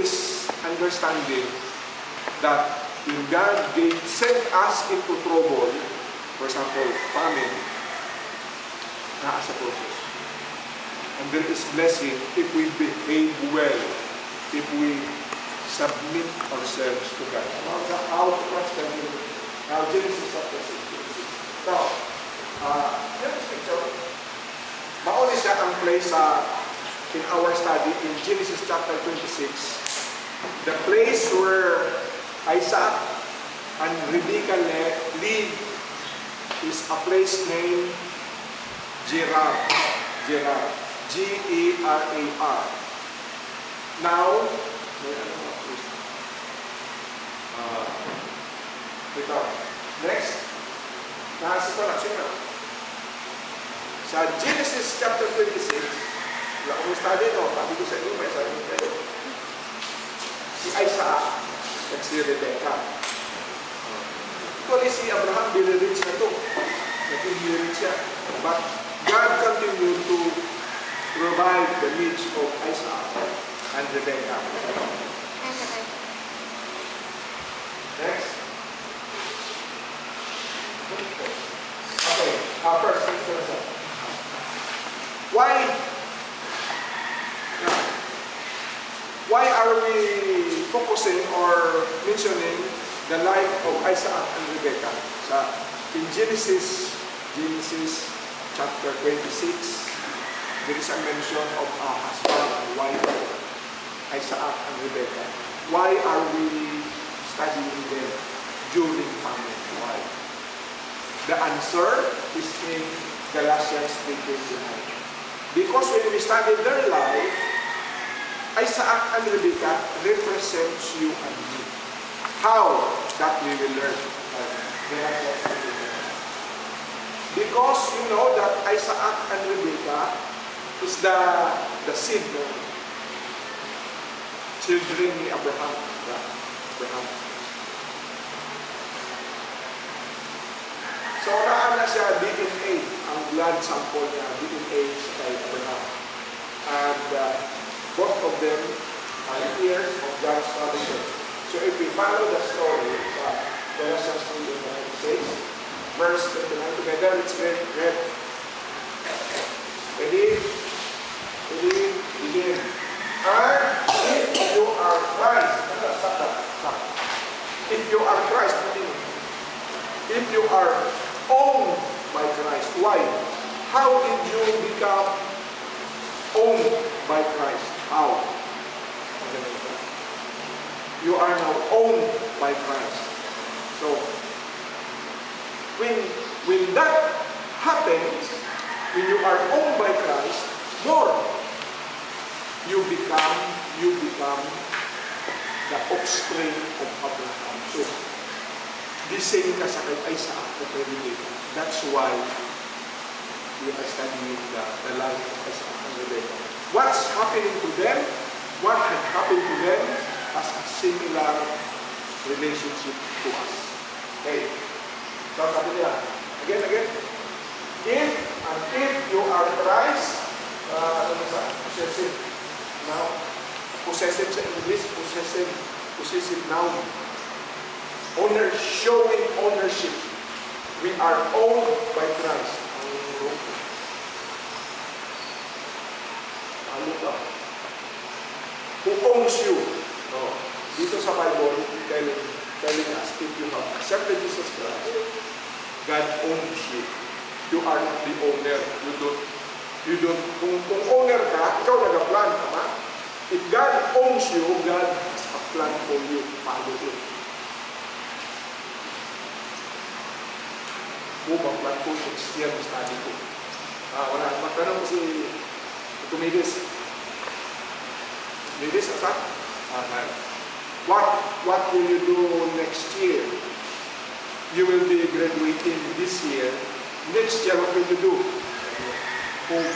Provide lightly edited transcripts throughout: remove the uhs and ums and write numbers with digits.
is understanding that when God sent us into trouble, for example, famine, na as a process. And there is blessing if we behave well, if we submit ourselves to God. How to trust them? Now, Genesis chapter 6. Now, here's the picture. Mauli siya ang place in our study in Genesis chapter 26. The place where Isaac and Rebekah lived is a place named Gerar. G-E-R-A-R. Now, next. Nasa ko na. Sa Genesis chapter 26, wala akong study, no? Sabi ko sa inyo, may sabi ko kayo. Si Isaac at si Rebekah. Actually, si Abraham, binirich na ito. Nag-inherit siya. But God continued to provide the needs of Isaac and Rebekah. Next. Okay, first, why are we focusing or mentioning the life of Isaac and Rebekah? In Genesis chapter 26, there is a mention of a husband and wife, Isaac and Rebekah. Why are we studying them during famine? Why? The answer is in Galatians 3:29. Because when we study their life, Isaac and Rebekah represents you and me. How? That we will learn. Because you know that Isaac and Rebekah is the seed of children ni Abraham. So, naan na siya DNA, ang blood sample niya, DNA sa kay Abraham. And both of them are heirs of God's promises. So, if we follow the story sa Galatians 3:26, verse 29 together, it's very red. Ready? Begin. And if you are Christ, if you are Christ, if you are owned by Christ. Why? How did you become owned by Christ? How? You are now owned by Christ. So, when that happens, when you are owned by Christ, more, you become the offspring of Abraham. So, the same ka sa kay Isaac at kay Rebekah. That's why we are studying the life of Isaac and Rebekah. What's happening to them? What had happened to them has a similar relationship to us. Okay. So, sabi nila, again. If you are Christ, possessive. Now, possessive sa English, possessive noun. Owner, showing ownership. We are owned by Christ. Who owns you? No. Dito sa Bible, telling us, if you have accepted Jesus Christ, God owns you. You are not the owner. You don't. Kung owner ka, ikaw nag-plan, tama? If God owns you, God has a plan for you. Follow it. Mag-plan po next year na study po. Wala. Magtanong ko si Tumidis. Tumidis, asa? What will you do next year? You will be graduating this year. Next year, what will you do? Home.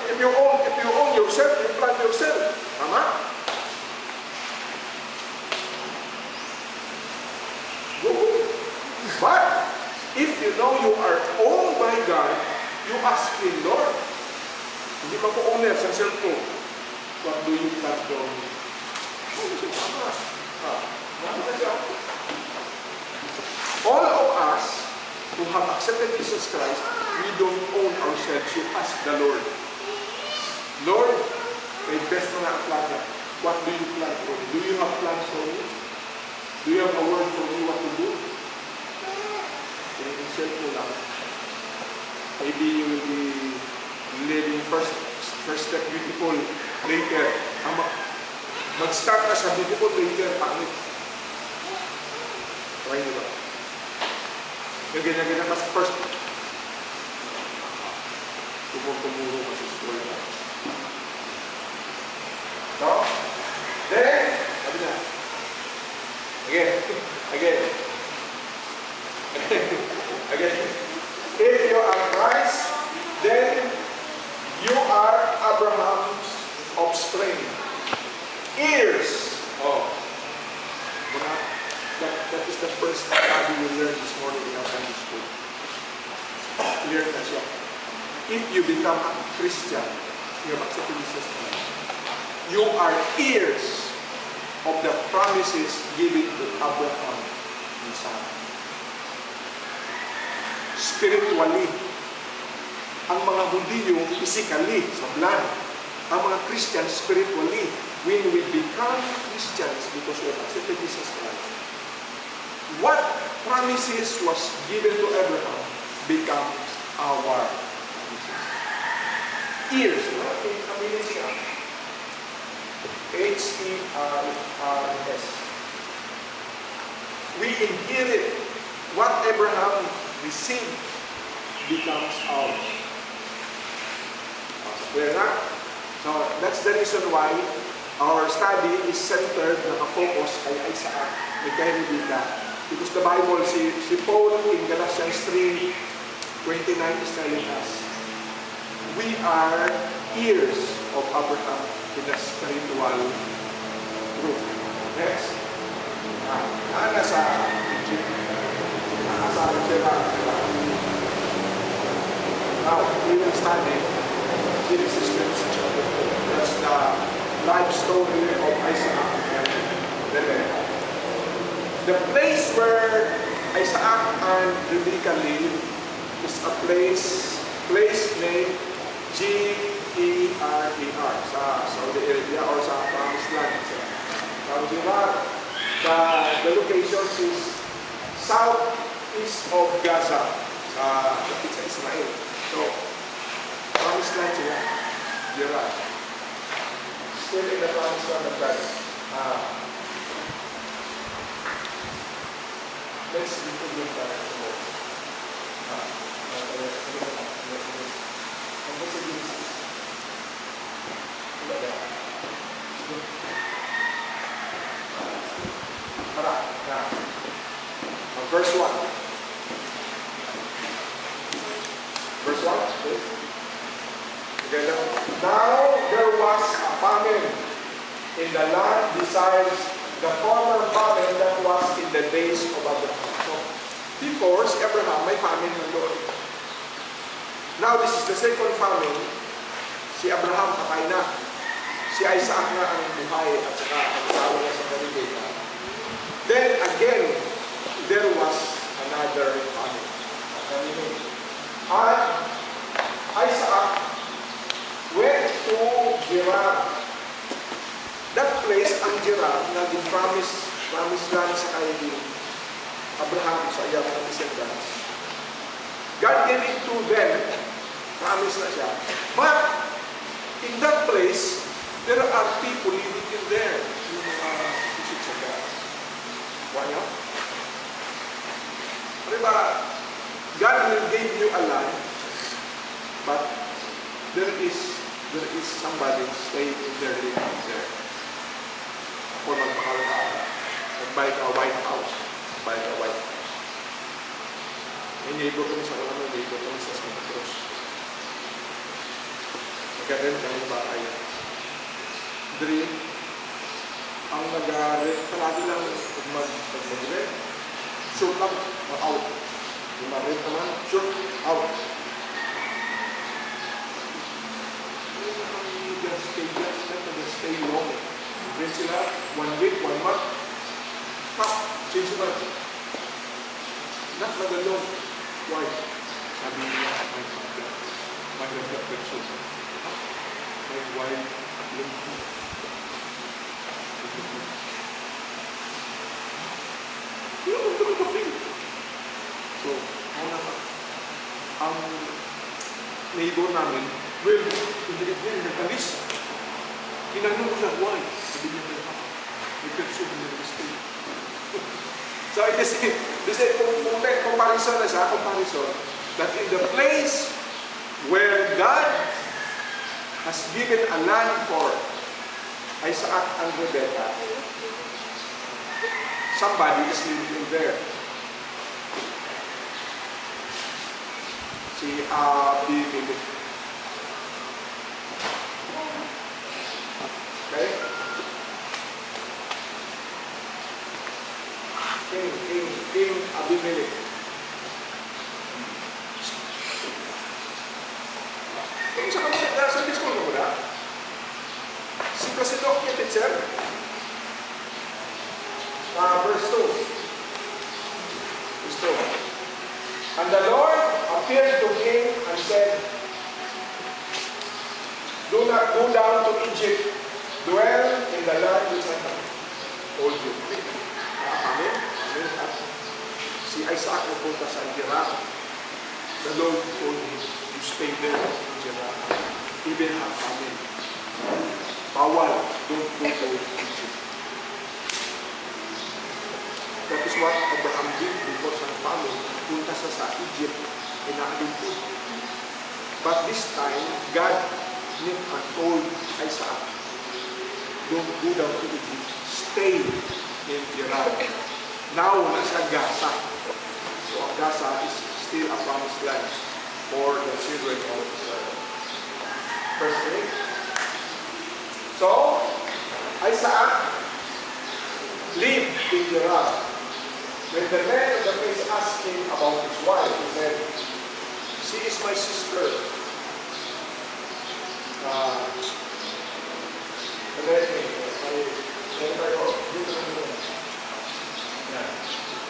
If you own yourself, you plan yourself. Tama? But if you know you are owned by God, you ask Him, Lord, hindi pa ko owner sa self ko. What do you plan to do? All of us who have accepted Jesus Christ, we don't own ourselves. You ask the Lord. Lord, may best na ang plan niya. What do you plan for me? Do you have plans for me? Do you have a word for me what to do? I-insert mo lang. Maybe you will be living first step beautiful, later. Mag-start ka sa beautiful, later, pangit. Try nyo ba? Yung ganyan-ganyan ka sa first. Tumuro ka sa school na. So, then, sabi na. Again. If you are Christ, then you are Abraham's offspring. Heirs. That is the first study we learned this morning in our Sunday school. Clear na siya. If you become a Christian, you have accepted Jesus Christ, you are heirs of the promises given to Abraham and Sarah. Spiritually, ang mga Hudiyo physically, sa blood. Ang mga Christians spiritually. When we become Christians because we have accepted Jesus Christ, what promises was given to Abraham becomes our promises. Heirs, aminin siya. H-E-R-R-S. We inherit what Abraham received becomes ours. Clear na? So that's the reason why our study is centered, nakafocus kay Isaac, may kahilibika. Because the Bible, si Paul in Galatians 3:29 is telling us, we are heirs of Abraham in the spiritual truth. Next. Nasa Egypt. Nasa Asuela. Now, we will study Genesis 26 chapter 4. That's the life story of Isaac and Rebekah. The place where Isaac and Rebekah live is a place named G-E-R-E-R sa Saudi Arabia or sa Promised Land. Saudi Arabia. The location is southeast of Gaza sa Israel. So, Promised Land siya. Gerard. Still in the Promised Land of God. Let's read the entire book. Verse 1. Verse 1, please. Together. Now there was a famine in the land besides the former famine that was in the days of Abraham. So, before, si Abraham, may famine na doon. Now, this is the second famine. Si Abraham, patay na. Si Isaac na ang buhay at saka ang asawa niya sa Rebekah. Then, again, there was another famine. And Isaac went to Gerar. That place, ang Gerar, naging promise land sa kay Abraham sa iyang mga descendants. God gave it to them, promise na siya. But, in that place, there are people living in there. Yung mga isip sa God. Wala? Diba, God will give you a land, but there is somebody staying in their living there. Or mag-buy ka a white house. Buy ka a white house. May neighbor kami sa mga neighbor kami sa Santa Cruz. Magkakaroon kami ng bahay. Dream, ang nag-rent, palagi lang mag-rent. Sure lang, out. Yung mag-rent naman, sure, out. Just Nag-rent sila, 1 week, 1 month. Change naman. Not magalong. Why? Sabi niya, my reflection. My wife, so, ano na ang neighbor namin, well, hindi niya, nagkalis. Tinanong ko siya, why? Sabi niya, reflection, hindi nag-stay. So, this is comparison na siya, comparison, that in the place where God has given a land for Isaac and Rebecca, somebody is living there. Si Abimelech. Okay? King Abimelech. Kung sa kamay, sa school mo na, si President niya, teacher, verse 2. Verse 2. And the Lord appeared to him and said, do not go down to Egypt, dwell in the land which I have told you. Amen? Amen? Si Isaac napunta sa Iraq. The Lord told him to stay there in Iraq. Even have famine. Bawal. Don't go to Egypt. That is what Abraham did before sa famine. Punta sa Egypt. Inaalipod. But this time, God told Isaac, don't go down to Egypt. Stay in Iraq. Now, nasa Gaza. So, Gaza is still a promised land for the children of Israel. Verse 8. So, Isaac lived in Iraq. When the man of the place asked him about his wife, he said, she is my sister.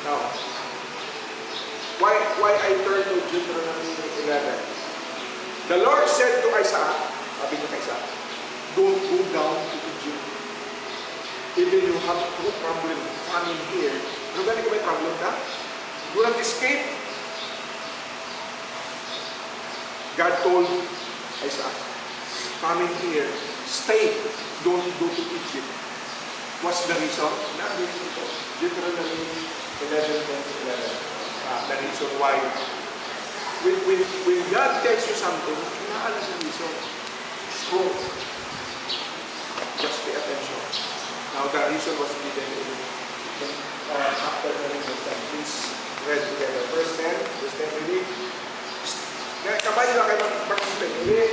Now, why I turn to Deuteronomy 11? The Lord said to Isaac, sabi ni Isaac, don't go down to Egypt. Even you have no problem, famine here. Ano gani ko may problem ka? Do not escape. God told Isaac, famine here, stay, don't go to Egypt. What's the reason? Deuteronomy 11:11. The reason why. When God tells you something, inaalam sa reason. So, just pay attention. Now, the reason was given after the reason. Please read together. Verse 10, read. Kamay lang kayo mag-participate. Read.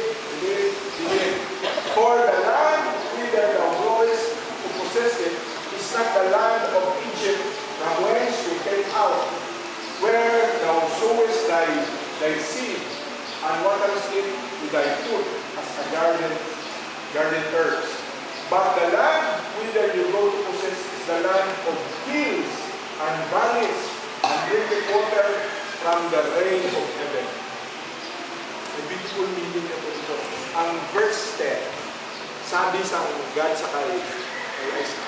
For the land whither thou goest to possess it is not the land of Egypt, from whence you came out, where thou sowest thy seed, and waterest it with thy foot as a garden herbs. But the land whither you go to possess is the land of hills and valleys, and drinking water from the rain of heaven. A beautiful meaning na ito. Ang verse 10, sabi sa God sa kay Isaac,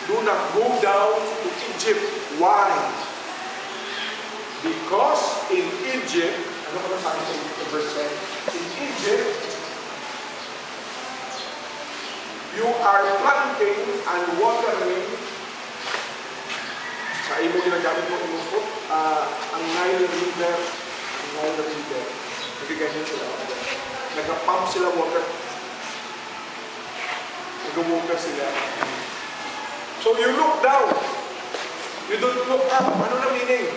do not go down to Egypt. Why? Because in Egypt, ano ka sabi sa verse 10? In Egypt, you are planting and watering sa imo ginagamit mo inukot, ang Nile River, nagkaganyan sila. Nagka-pump sila water. Nag-water sila. So you look down. You don't look up. Ano na meaning?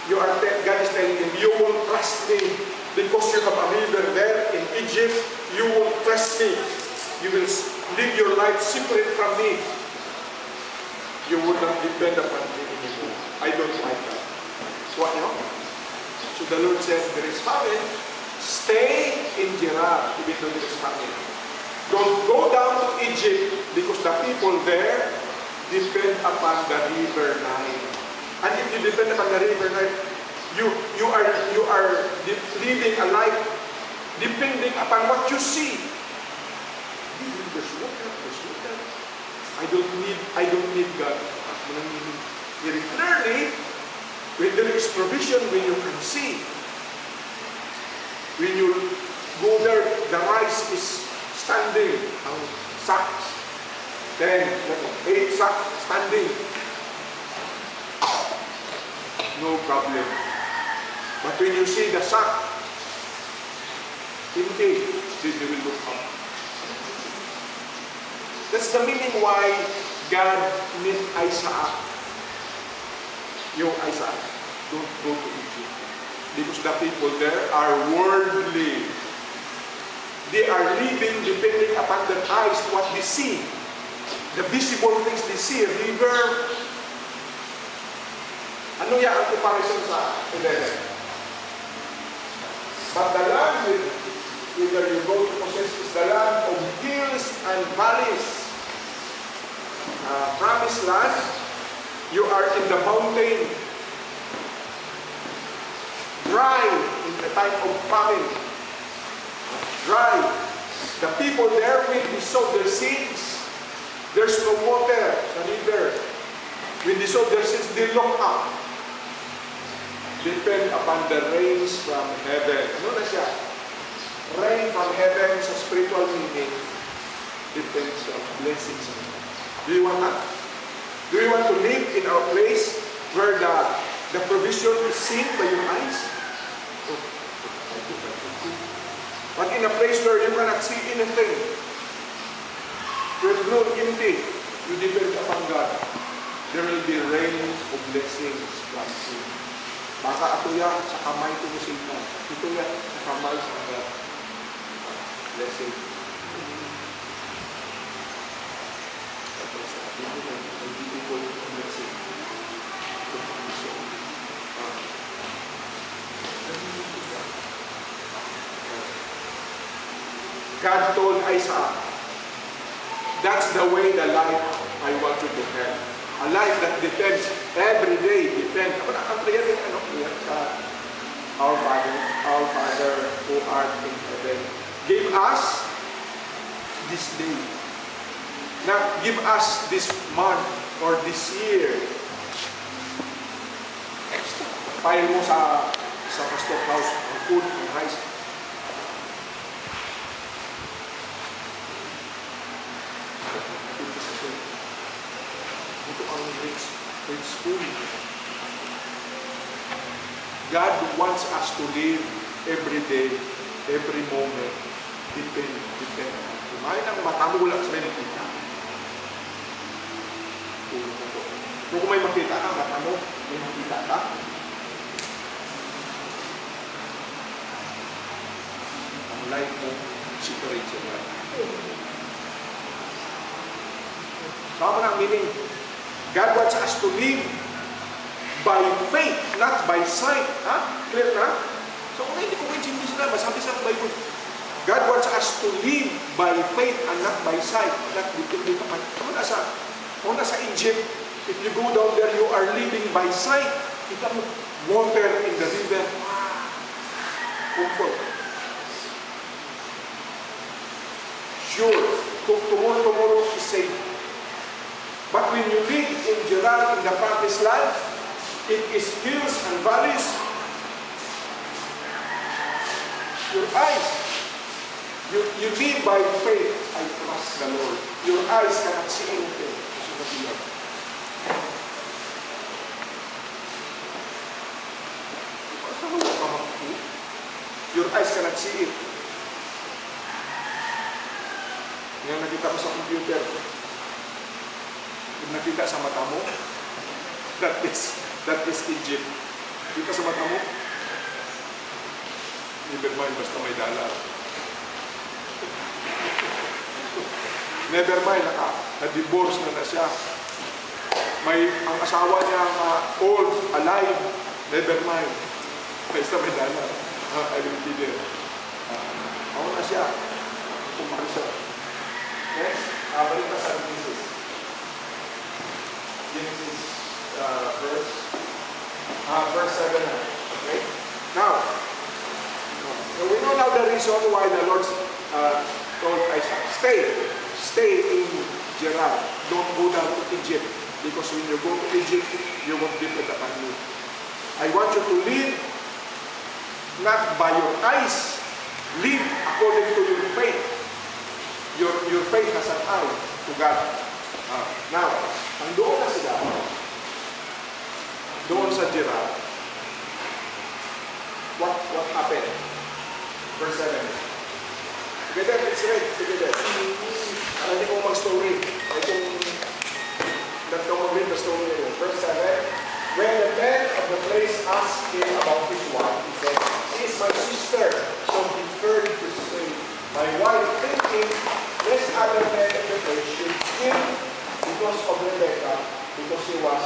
God is telling him, you won't trust me because you have a river there in Egypt. You won't trust me. You will live your life separate from me. You would not depend upon me anymore. I don't like that. So what, So the Lord said, there is famine. Stay in Gerar, even though there is famine. Don't go down to Egypt because the people there depend upon the river Nile. And if you depend upon the river Nile, you are living a life depending upon what you see. There's water. I don't need God. Clearly, when there is provision, when you can see, when you go there, the rice is standing on sacks. 10, 8 sacks standing. No problem. But when you see the sack empty, then you will look up. That's the meaning why God made Isaac. Isaac, don't go to Egypt. Because the people there are worldly. They are living depending upon their eyes, what they see. The visible things they see, river. Ano yan ang comparison sa 11? But the land whither you go to possess is the land of hills and valleys. Promised land, you are in the mountain. Dry in the time of famine. Dry. The people there, when they sow their seeds, there's no water, the river. When they sow their seeds, they look up. Depend upon the rains from heaven. Ano na siya? Rain from heaven sa spiritual meaning depends on blessings. Do you want that? Do you want to live in a place where the provision is seen by your eyes? But in a place where you cannot see anything, there's no empty, you depend upon God. There will be rain of blessings from Him. Baka atuya sa kamay ko mo sila. Ituya sa kamay sa God. Blessing. God told Isaac, that's the way the life I want you to have. A life that depends every day. Ang prayer din, our Father who art in heaven, give us this day. Not give us this month or this year. File mo sa pastor house, ang food, ang rice. Ito ang rich food. God wants us to live every day, every moment, depend. Kumain ang mata mo, wala sa may nakita. Kung may makita ka, mata mo, may makita ka. Ang life mo, separate sa God. Sama na ang meaning. God wants us to live by faith, not by sight. Ha? Clear na? So, hindi ko maintindihan sila. Masabi sa Bible. God wants us to live by faith and not by sight. Not depending upon. Kung nasa Egypt, if you go down there, you are living by sight. Kita mo, water in the river. Comfort. Sure, tomorrow is safe. But when you live in Gerar, in the promised land, it is hills and valleys. Your eyes, you live by faith. I trust the Lord. Your eyes cannot see anything. Your eyes cannot see it. Yung nakita ko sa computer, yung nakita sa mata mo, that is Egypt. Nakita sa mata mo, never mind, basta may dollar. Never mind, na-divorce na siya. Ang asawa niya old, alive, never mind. Basta may dollar. I will be there. Ako na siya. Kumari siya. Next, balik pa sa Genesis. Genesis verse 7. Okay? Now, we know now the reason why the Lord told Isaac, stay in Gerar. Don't go down to Egypt. Because when you go to Egypt, you won't depend upon me. I want you to live not by your eyes. Live according to your faith. Your faith has an eye to God. Now, doon na sila. Doon sa Gerar. What happened? Verse 7. Together, let's read together. Hindi ko mag-story. That don't read the story. Verse 7. When the man of the place asked him about his wife, he said, "She is my sister." So he turned to say, "My wife," thinking, lest other men of the place should kill because of Rebecca, because she was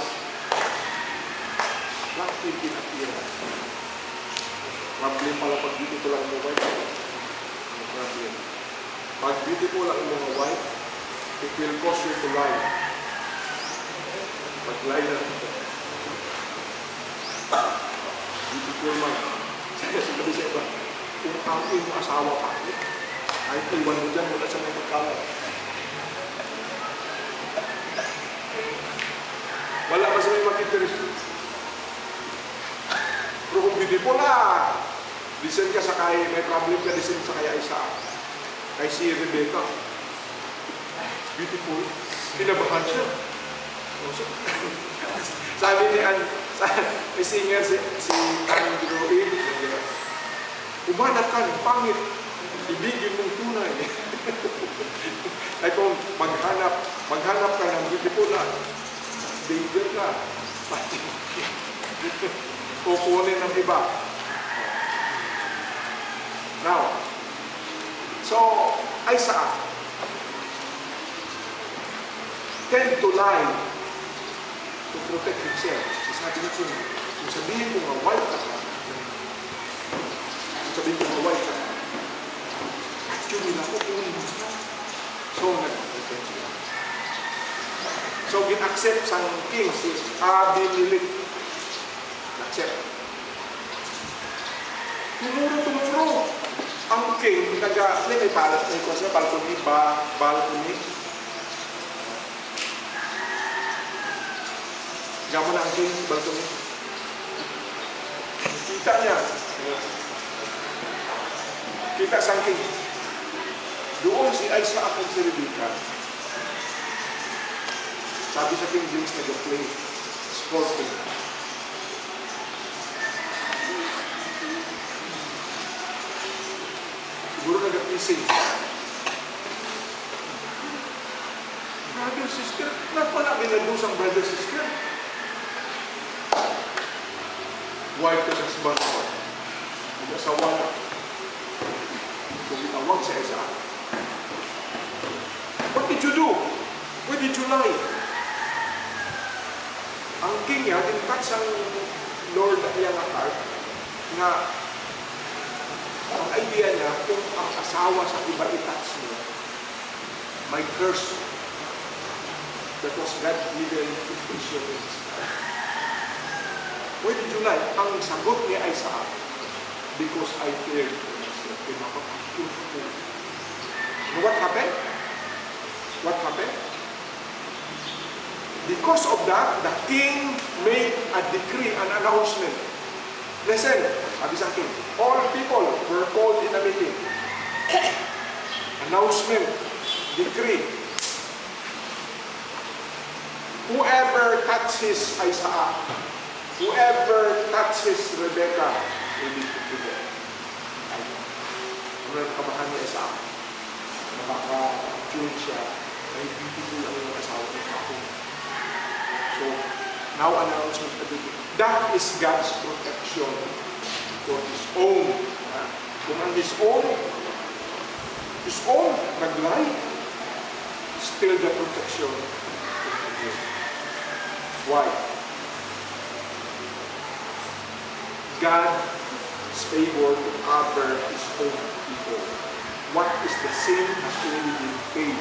not thinking of appearance. Problem pala pag beautiful lang yung wife. Problem. Pag beautiful lang yung mga wife, it will cause you to lie. Pag-lie na ito. Beautiful man. Sabi sa iba, kung ang iyong asawa pa, kahit iwan mo dyan, wala sa may magkalat. Wala pa sa may mag-interest. Pero kung beautiful listen ka sa kaya, may problem ka, listen sa kaya isa. Kay si Rebecca. Beautiful. Pinabahan siya. Sabi ni may singer si Andrew, umanap ka ng pangit, ibigin mong tunay. Ay kung maghanap ka ng beautiful danger ka, kukunin ng iba. Now, so, Isaac tend to lie to protect himself. Sabi niya kung sabihin ko nga wife ka, actually na ko kung so, nag-protect siya. So, gin-accept sa king si Abimelech. Accept. Tumuro. Ang king, may balcony. Gamo na ang king, balcony. Kita niya. Kita sa king. Doon si Isaac at si Rebecca. Sabi sa King James, nag-play. Sporting. Siguro nag-pising. Brother, sister. Wala ginadusang brother, sister. Wife ka sa husband ko. Mag-asawa na. So, itawag sa Isaac. What did you do? Why did you lie? Ang king niya, tinatch ang Lord na iyang heart na ang idea niya kung ang asawa sa iba itouch niya, may curse. That was God given insurance. Why did you lie? Ang sagot niya ay sa because I feared for myself. What happened? What happened? Because of that, the king made a decree, an announcement. Listen, sabi sa king, all people were called in a meeting. Announcement, decree. Whoever touches Isaac, whoever touches Rebecca, will be put to death. Ano na kabahan ni Isaac? Nakaka-tune siya. May beautiful ang yung asawa ng ako. So, now announcement na dito. That is God's protection for His own. Kung ang His own, nag-lie, still the protection. Why? God's favor to cover His own people. What is the sin has already been paid.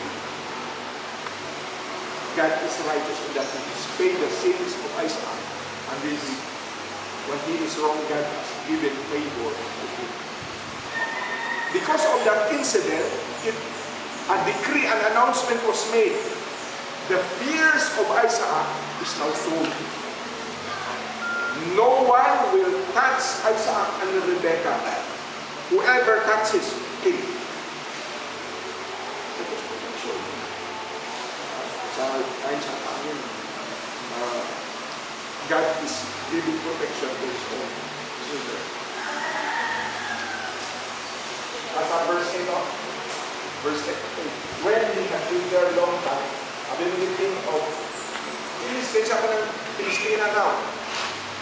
God is righteous in that He has paid the sins of Isaac, and really, when he is wrong, God has given favor to him. Because of that incident, a decree, an announcement was made. The fears of Isaac is now sold. No one will touch Isaac and Rebekah. Whoever touches him. God is giving protection to His own children. As a verse 8, verse 8. When he had been there a long time, ability of Philistines ako ng Filistina now.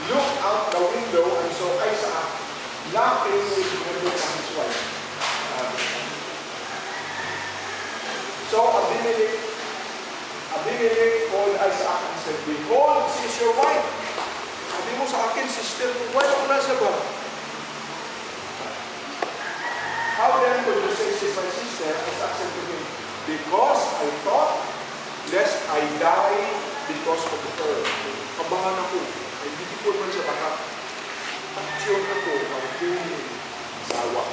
Look out the window and saw Isaac laughing with Rebekah and his wife. So Abimelech called Isaac and said, "Behold, she's your wife." Sabi mo sa akin, sister, wife ko na siya ba? How then could you say she's my sister? Isaac said to him, "Because I thought, lest I die because of her." Kabahan ako. Ay, hindi ko naman siya baka. Aksyon ako, ang asawa.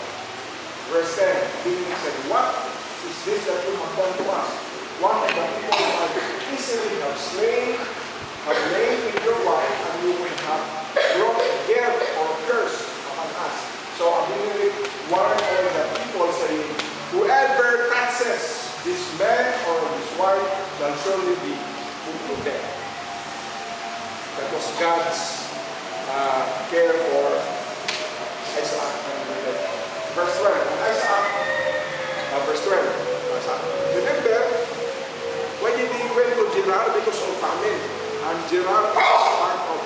Verse 10, Abimelech said, "What is this that you have done to us? One of the people who have easily have lain with your wife, and you will have brought guilt or curse upon us." So Abimelech warned all the people, saying, "Whoever touches this man or his wife shall surely be put to death." That was God's care for Isaac and Rebekah. Verse 12. And Isaac, verse 12. Remember, when he went to Gerar because of famine, and Gerar was part of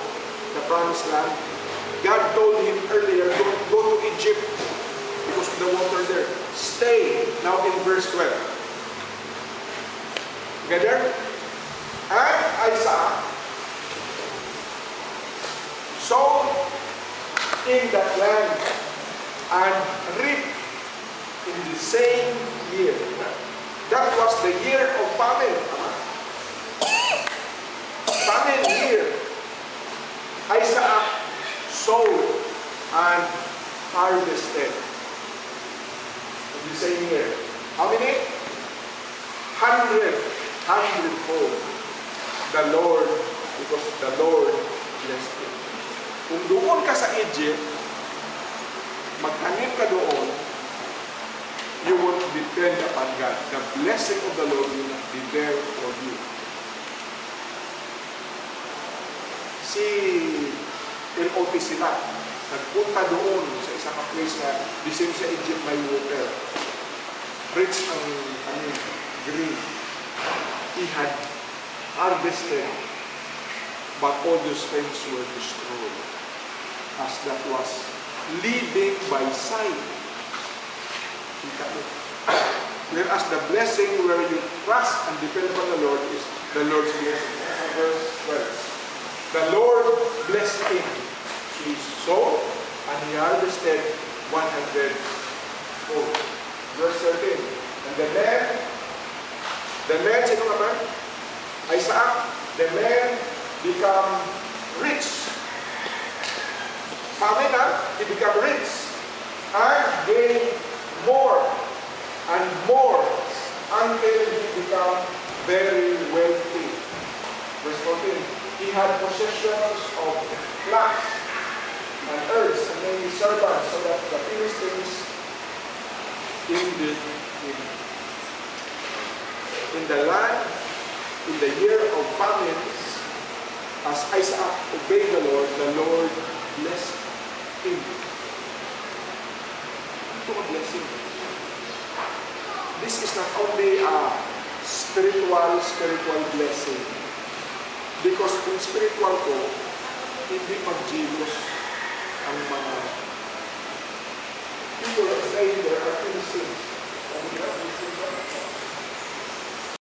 the promised land, God told him earlier, "Don't go to Egypt because of the water there. Stay." Now in verse 12. Together? And Isaac sowed in that land and reaped in the same year. That was the year of famine. Famine year. Isaac sowed and harvested in the same year. How many? 100-fold. The Lord, because the Lord blessed him. Kung doon ka sa Egypt, magtanim ka doon, you won't depend upon God. The blessing of the Lord will not be there for you. Si LOT sila, nagpunta doon sa isang place na the same sa Egypt may water. Rich ang green. He had harvested, but all those things were destroyed, as that was living by sight. Whereas the blessing where you trust and depend upon the Lord is the Lord's blessing. Verse 12. The Lord blessed him. He sowed and he harvested 100-fold. Verse 13. And the man, sino naman? Isaac, the man become rich. Famine, he become rich and gained more and more until he become very wealthy. Verse 14. He had possessions of flocks and herds and many servants, so that the Philistines in the land, in the year of famine, as Isaac obeyed the Lord blessed him. Ito a blessing. This is not only a spiritual blessing. Because kung spiritual ko, hindi mag-jealous ang mga people are saying there are Philistines.